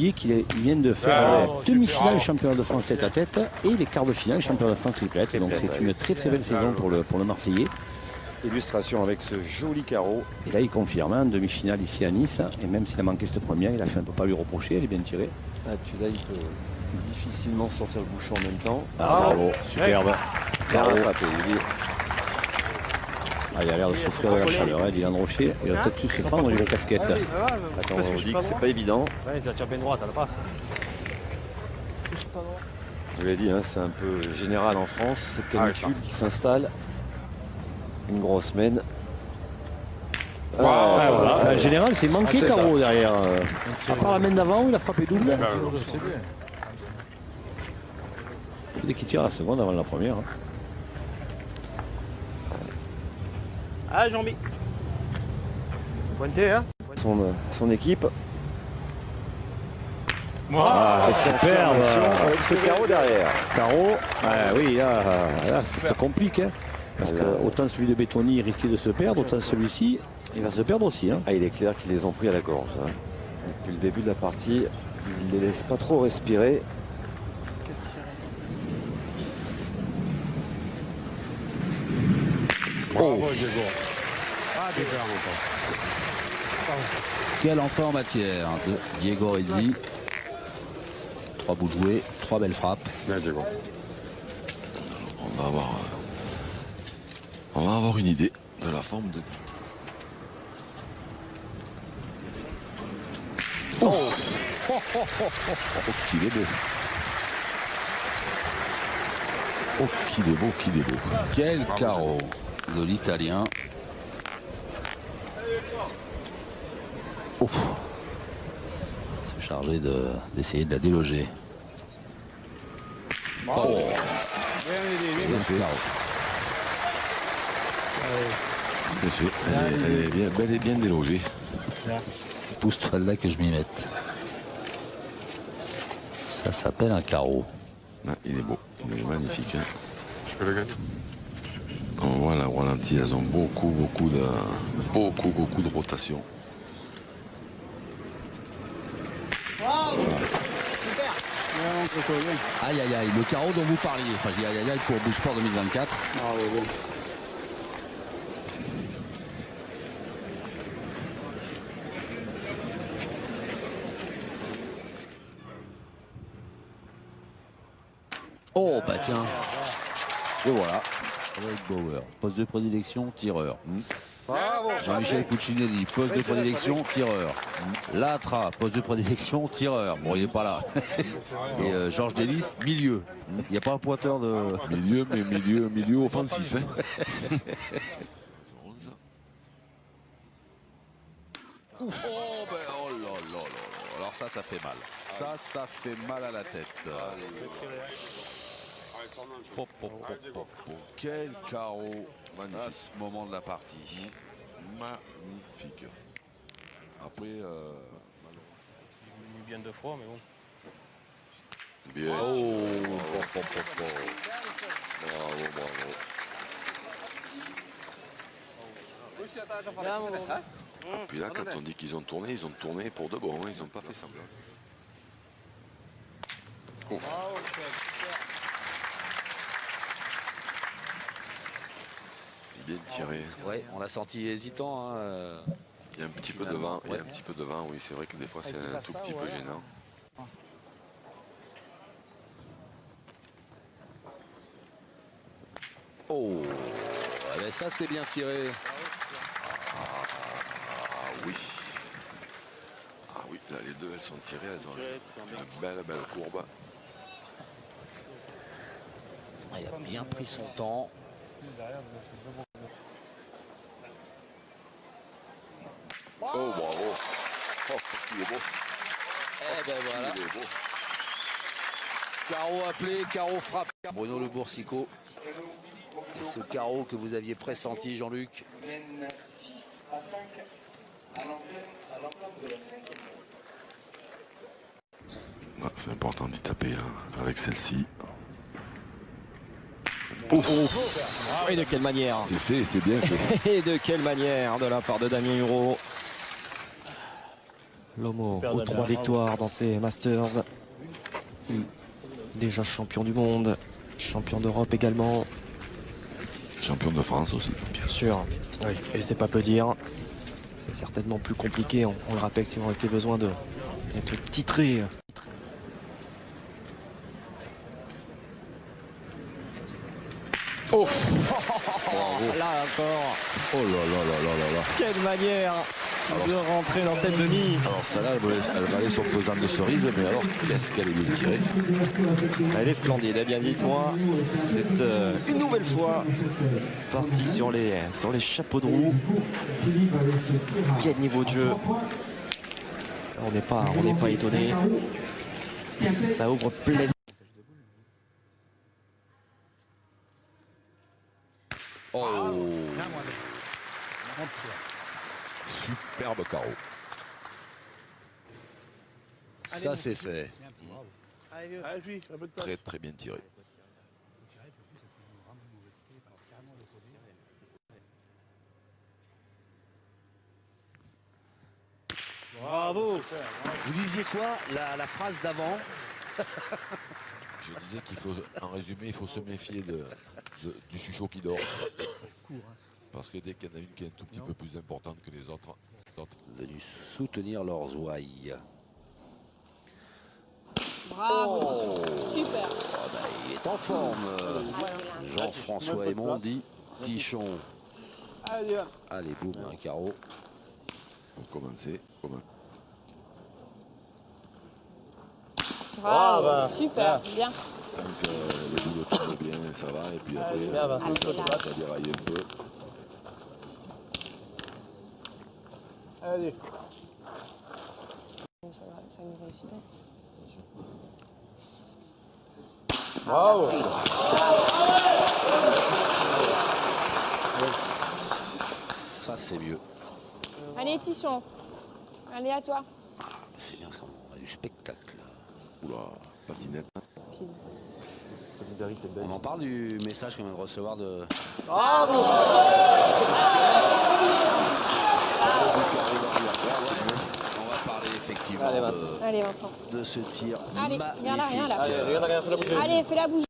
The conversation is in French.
oublier qu'il vient de faire demi-finale championnat de France tête à tête et les quarts de finale championnat de France triplette. Donc c'est une très très belle saison pour le Marseillais. Illustration avec ce joli carreau. Et là il confirme en demi-finale ici à Nice. Et même s'il a manqué cette première, il a fait un peu pas lui reprocher, elle est bien tirée. Ah, là il peut difficilement sortir le bouchon en même temps. Ah bravo, superbe. Bien rattrapé. Il a l'air de souffrir de la chaleur, Dylan Rocher. Il va peut-être tout se fendre du casquette. Attends, on dit que c'est pas évident. Ouais, c'est la tire bien droite, elle passe. Je l'ai dit, hein, c'est un peu général en France, cette canicule qui s'installe. Une grosse semaine. Voilà. En général, c'est manqué carreau derrière. À part la main d'avant, il a frappé double. Dès qu'il tire la seconde avant la première. Ah, Jean-Mi. Pointé, hein. Son équipe. Superbe. Avec ce carreau derrière. Carreau. Oui, là ça se complique. Hein, parce que autant celui de Bétoni il risquait de se perdre, autant celui-ci, il va se perdre aussi. Hein. Ah, il est clair qu'ils les ont pris à la gorge. Hein. Depuis le début de la partie, il ne les laisse pas trop respirer. Quelle entrée en matière de Diego Rizzi. 3 bouts joués, 3 belles frappes. On va avoir une idée de la forme de... Qu'il est beau. Qu'il est beau, qu'il est beau. Quel carreau de l'Italien. Se charger d'essayer de la déloger. C'est fait. Elle est bien, bel et bien délogée. Pousse-toi là que je m'y mette. Ça s'appelle un carreau. Ah, il est beau, il est magnifique. Hein. Je peux le gagner. On voit la ralenti, elles ont beaucoup de rotation. Aïe aïe aïe, le carreau dont vous parliez. Enfin, j'ai aïe aïe aïe pour Boucheport 2024. Oh bah tiens. Et voilà. Avec Bauer. Poste de prédilection, tireur. Jean-Michel Cuccinelli, poste de prédilection, tireur. Latra, poste de prédilection, tireur. Bon, il n'est pas là. Et Georges Delis, milieu. Il n'y a pas un pointeur de... Milieu, mais milieu offensif. Hein. Oh là là. Alors ça fait mal. Ça fait mal à la tête. Quel carreau À ce moment de la partie. magnifique. Après, Il bien 2 fois, mais bon. bien. Bravo. Puis là, quand on dit qu'ils ont tourné pour de bon. Ils n'ont pas fait semblant. Bien tiré. Ouais, on l'a senti hésitant. Hein. Il y a un petit peu de vent. Il y a un petit peu de vent, oui, c'est vrai que des fois c'est un tout petit peu gênant. Oh, ça c'est bien tiré. Oui. Ah oui, là les deux elles sont tirées, elles ont une belle courbe. Il a bien pris son temps. Oh bravo. Oh, il est beau. Eh ben voilà. Il est beau. Carreau appelé, carreau frappe. Bruno Le Boursicot. Et ce carreau que vous aviez pressenti, Jean-Luc. 6 à 5 à l'entame de la 5e. Ah, c'est important d'y taper hein, avec celle-ci. Et de quelle manière? C'est fait, c'est bien fait. Et de quelle manière de la part de Damien Hureau. L'homme aux 3 victoires dans ces Masters. Déjà champion du monde, champion d'Europe également. Champion de France aussi. Bien sûr. Oui. Et c'est pas peu dire. C'est certainement plus compliqué, on le rappelle, s'il aurait été besoin d'être titré. Oh Là encore, Oh là là là là là là. quelle manière de rentrer dans cette demi. Alors celle-là, elle valait son pesant de cerise, mais alors qu'est-ce qu'elle est bien tirée. Elle est splendide, eh bien dites-moi. C'est une nouvelle fois parti sur les chapeaux de roue. Quel niveau de jeu. On n'est pas étonné. Ça ouvre plein. Oh superbe carreau. Ça c'est fait. Très très bien tiré. Bravo. Vous disiez quoi, la phrase d'avant? Je disais qu'il faut, en résumé, il faut se méfier du Suchot qui dort. Parce que dès qu'il y en a une qui est un tout petit peu plus importante que les autres, Venus soutenir leurs ouailles. Bravo. Super. Ah bah, il est en forme. Jean-François Aymon dit Tichon. Allez, boum, un carreau. pour commencer. Bravo. Super. Bien. Tant que le boulot tourne bien, ça va. Et puis après, ça déraille un peu. Allez. Ça nous réussit bien. Bravo. Ça c'est mieux. Allez, Tichon. Allez, à toi. Ah, c'est bien parce qu'on a du spectacle. Oula, patinette. On en parle du message qu'on vient de recevoir de. On va parler effectivement Allez, Vincent. de ce tir Allez, viens là, magnifique. viens là. Allez, fais la bougie.